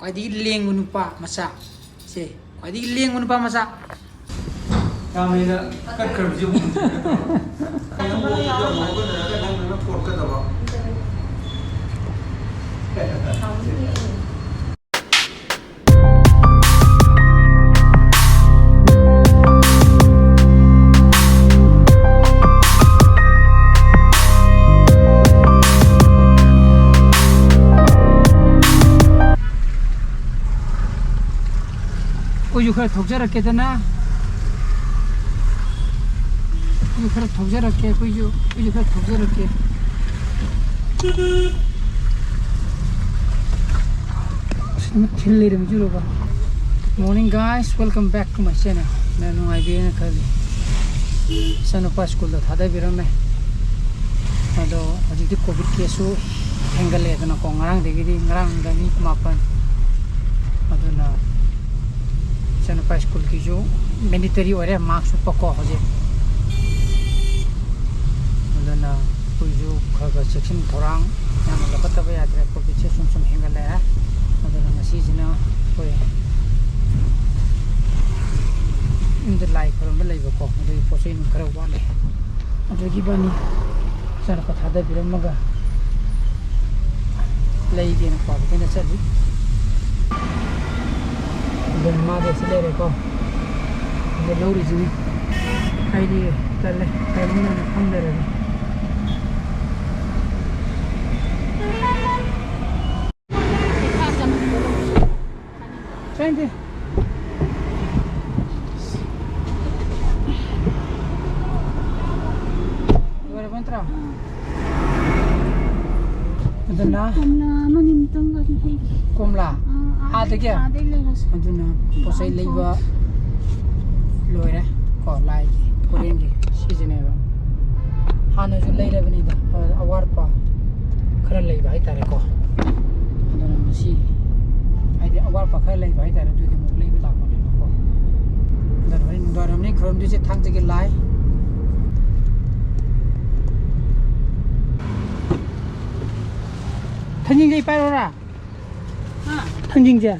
ख्वाइदगी लेंगु नुपा मचा से ख्वाइदगी लेंगु नुपा मचा यामेना कट कर जो नंग वो जो मोगन रगा नंग कोट का दबा कोई जो खर ठोक रखे थे ना कोई खर ठोक रखे कोई जो खर ठोक रखे थिल ले रहे जुरो बा morning guys welcome back to my channel मैं नु आई बी कर सनोपा स्कूल था दा बिरम में अदो हजिक कोविड केसु हेंगल ले तना को ngarang देगी ngarang दनी मापन अदुना सनोपा स्कूल की जो मैंडेटरी और मार्क्स पको हजे अदुना कोई जो खगा सेक्शन थोरांग याम लपतब यात्रा कोविड से सुम हेंगल है अदुना मसीजना कोई इन द लाइफ पर में लेबो को अदु पोसे नु खरा वाले अदु गिबानी सनोपा थादा बिरमगा लेगे न पाबो केना चली Belum ada selera kau, belum di sini. Kaini, terle, kaini mana hamil ada. Cantik. Dua bentra. Ada Komla menimtang kan hai. Komla. Ada क्या? Ada lelas. अदुना पोसै लेबा लोइरे को लाइ कोरेंगे सिजनेबा हाना जो लेरबनी दा अवारपा खरा लेबा है तारे को अदुना मसी आइदि अवारपा खरा लेबा है तारे दुगे मुक लेबा लापने को अदर भरि दरमनि खरम दिसे थांजगे लाइ थंजिं जै पारोरा थंजिं जा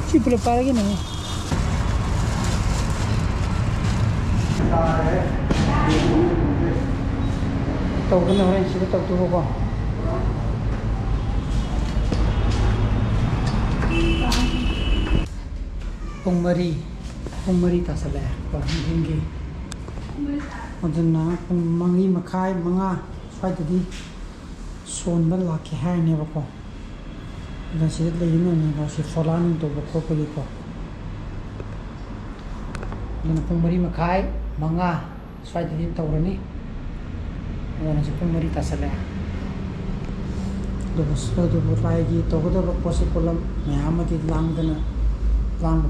Sipul apa lagi nih? Tahu kan orang sih tahu tu apa? Pungmari tak salah, orang tinggi. Aduna pungmangi makai manga, saya tadi son berlaki hari ni apa? Dan sih lagi ni si Falan tu berapa kali ko. Dan pungmari makai manga, saya tadi tahu ni. Dan si pungmari tak salah. Dubus lagi tahu tu berapa si kolam ni amat itu lang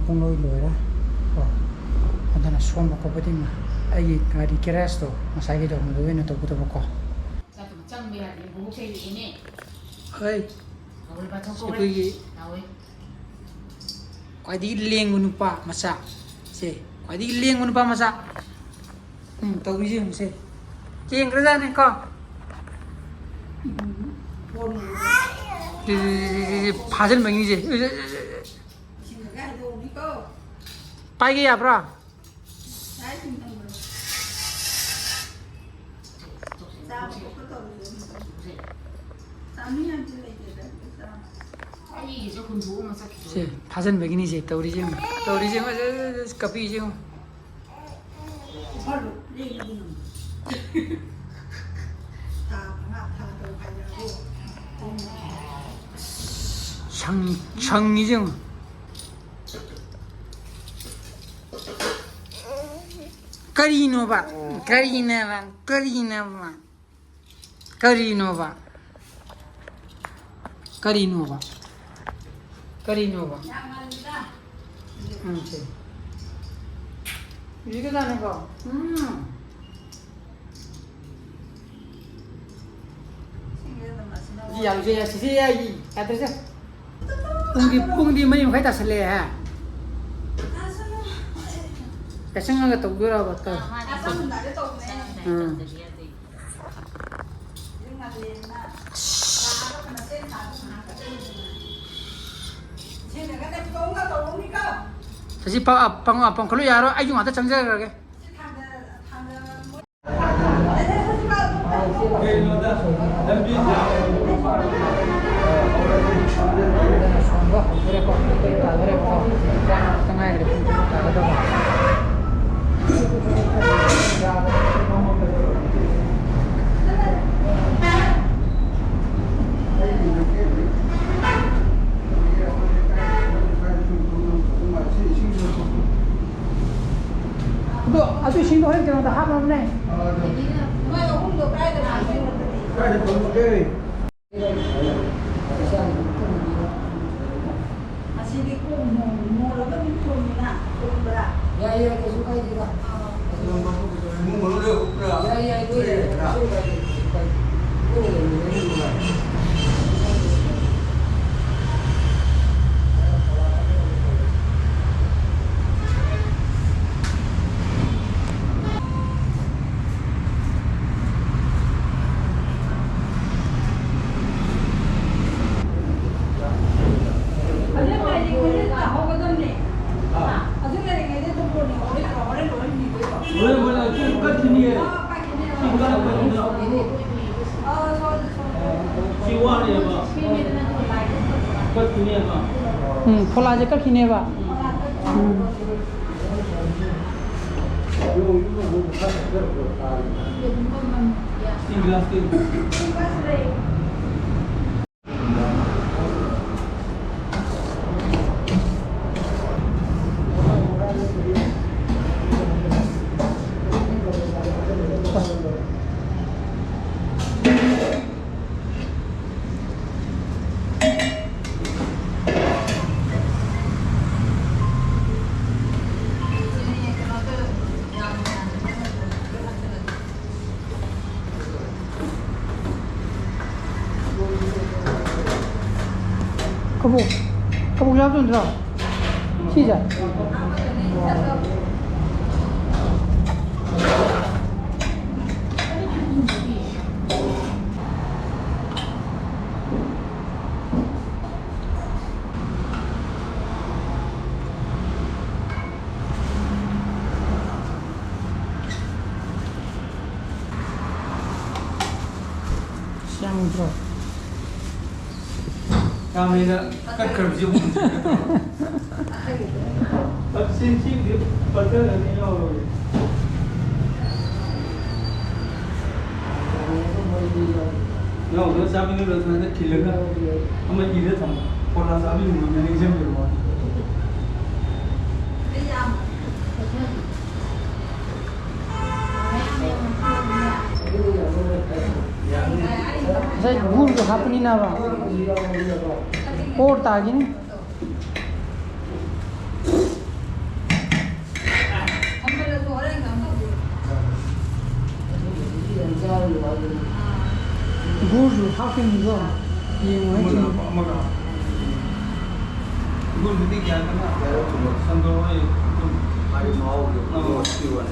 pungmari luar. Oh, ada son berapa penting mah. Ayi kari keras tu, masa ini dah mula ni tahu tu berapa. Satu macam biar ni buku saya ini. Hai. Sikui ख्वाइदगी लेंगु नुपा मचा से ख्वाइदगी लेंगु नुपा मचा तौरिजे हमसे केंग्रजाने को फाजल मंगी जे पाइगे याप्रा से फाजन begini je taurijem kapi je chang je Karinova 이게 다는 거 이 양주야 지세야 이 아들자 뿡디 머리 많이 다 살래 배생하게 또 그러고 또 다시 방 걸로 야로 아이 좀 왔다 정자하게. 너 아주 신고 할 때마다 하나네. 폴라제 깎이네 봐. 거북 잡좀 들어. 시작. 시장 들어. 다음에는 깎을 좀 신신 버튼은요. 야, 우리 사비는 그래서 길러가 한번 일을 좀 보라 사비는 뭐냐 이제 뭐. saya buru tu apa ni nama? Or tak gini? Buru apa ni tu? Ini mana? Buru ni dia kan nak sandoy tu hari mau tu nama siwan.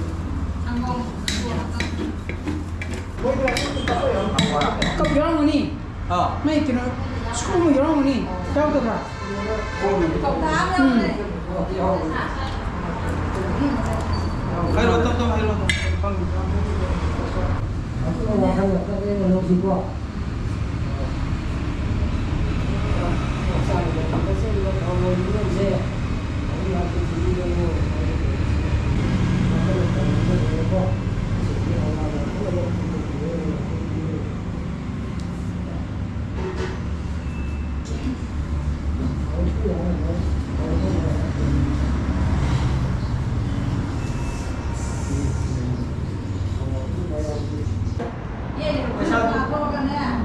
Kau berapa ni? Mai kena sekolah berapa ni? Tahu tak? Hai rotom, hai rotom.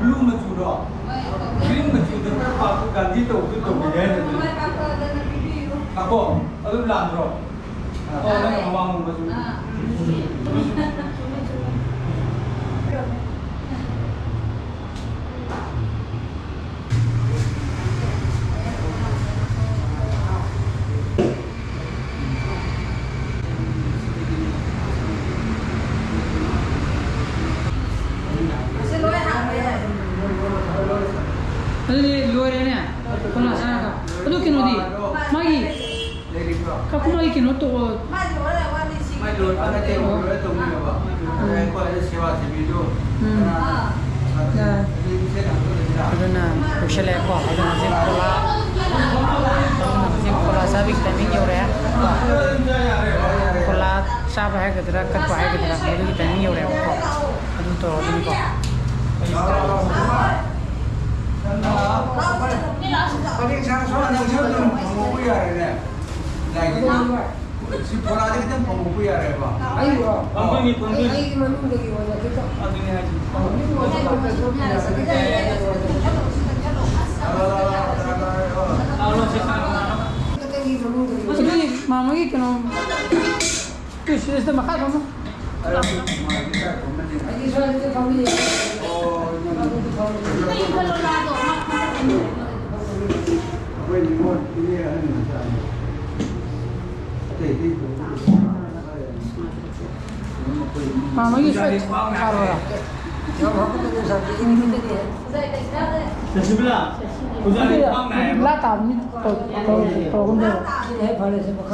Blue mature, green mature, tapi ganti tu beda ni. Apa? Aduh landro. Oh, nak awang mature. ꯑꯗꯨꯗꯤ ꯂꯣꯏꯔꯦꯅꯦ cola ꯆꯥꯔꯒ ꯑꯗꯨ ꯀꯩꯅꯣꯗꯤ ꯃꯥꯒꯤ ꯀꯛꯀꯨꯃꯥꯒꯤ ꯀꯩꯅꯣ ꯇꯧ mai lối ăn cái tiền lối tụng nhiều ạ cái coi cái xe hoa thì ví dụ ꯑꯗꯨꯅ ꯂꯣꯏꯁꯤꯜꯂꯛꯑꯦꯀꯣ ꯑꯗꯨꯅ ꯍꯧꯖꯤꯛ ꯀꯣꯂꯥ ꯆꯥꯕꯒꯤ ꯇꯥꯏꯃꯤꯡ ꯌꯧꯔꯛꯑꯦ ꯀꯣꯂꯥ ꯆꯥꯕ ꯍꯥꯏꯒꯗ꯭ꯔꯥ ꯀꯠꯄ ꯍꯥꯏꯒꯗ꯭ꯔꯥ ꯃꯗꯨꯒꯤ ꯇꯥꯏꯃꯤꯡ ꯌꯧꯔꯛꯑꯦꯕꯀꯣ ꯑꯗꯨ ꯇꯧꯔꯗꯣꯏꯅꯤꯀꯣ ꯁꯤ ꯐꯣꯂꯥꯗꯤ ꯈꯤꯇꯪ ꯐꯪꯕ ꯌꯥꯔꯦꯕ ꯐꯪꯗꯣꯏꯅꯤ ꯑꯩꯒꯤ ꯃꯅꯨꯡꯗꯒꯤ ꯑꯣꯏꯅ ꯈꯤꯇꯪ ꯑꯗꯨꯅꯤ ꯍꯥꯏꯁꯤ ꯑꯗꯨꯗꯤ ꯃꯥꯃꯒꯤ ꯀꯩꯅꯣ ꯁꯤꯗ ꯃꯈꯥ ꯊꯝꯃꯣ 마마이 쇠 가로라. 됐습니다. 고자리 빵 나요. 라타니 또 근데 해 발에서 뭐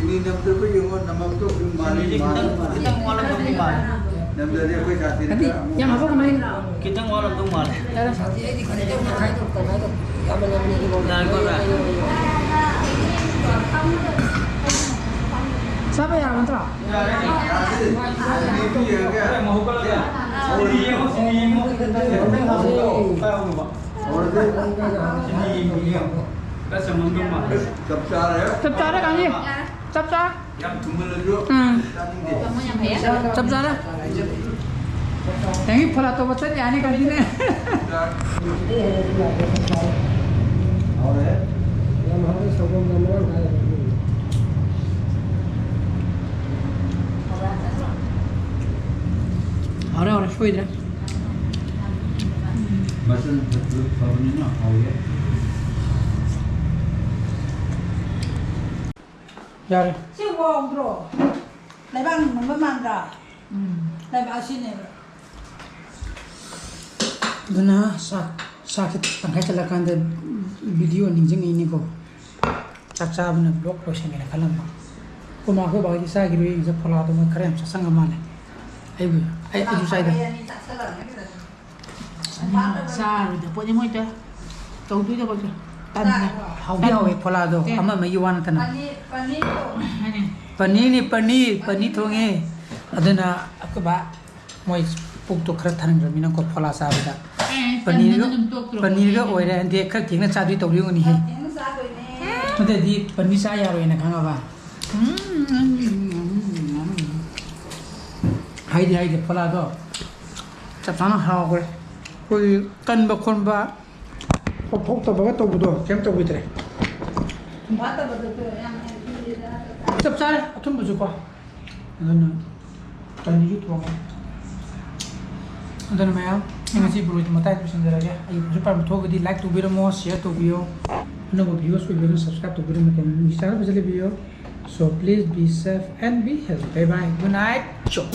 ini namanya apa yang nama itu mali kita ngolong tuh mali namanya apa jati tapi yang apa kemarin kita ngolong tuh mali siapa yang mantra ini dia kan mau kalau dia sini mau sini cái sầm mông đông mà chập cha đấy chập cha đấy anh gì chập cha em chúng mình được chập cha đấy yang phala to baccha yani ka dine Ahora fue ya. Macam tu kalau ni nak awak. Dạ. Siêu ngon rồi. Lại băng mình mới mang ra. Lại bảo xin này. Duna sakit tangkai celakan de video ninjeng ini ko. Caksa bina blog lo sih mina kalam. Ko ma ko bagi sa giru ini sepola tu mai keren sasang amane. Ayo itu saya dah. Sa rồi pokoknya mau itu. Tahu tu dah baca. Tanya. Hau dia we pola do. Ama mai yuan tanah. Paneer thonge. Adana aku ba moi puk tu kerat thaning ramina ko pola sa bida. Paneer ga oire ande khak thingna cha dui tawri ngoni he. Mate di paneer sa ya roina khanga ba. Hai di pola do. Chap sana ha ko. Koi kan ba khon ba. Phok to ba to bu do kem to buitre. Mata betul tu yang Chap cha athum bu ju ko. Adana paneer ju thong. Adana maya ngasi bulu itu mata itu sendiri aja. Ayo super betul di like tu video mau share tu video. Nama viewers video subscribe tu video macam ni. Cara macam video. So please be safe and be healthy. Bye bye. Good night. Ciao.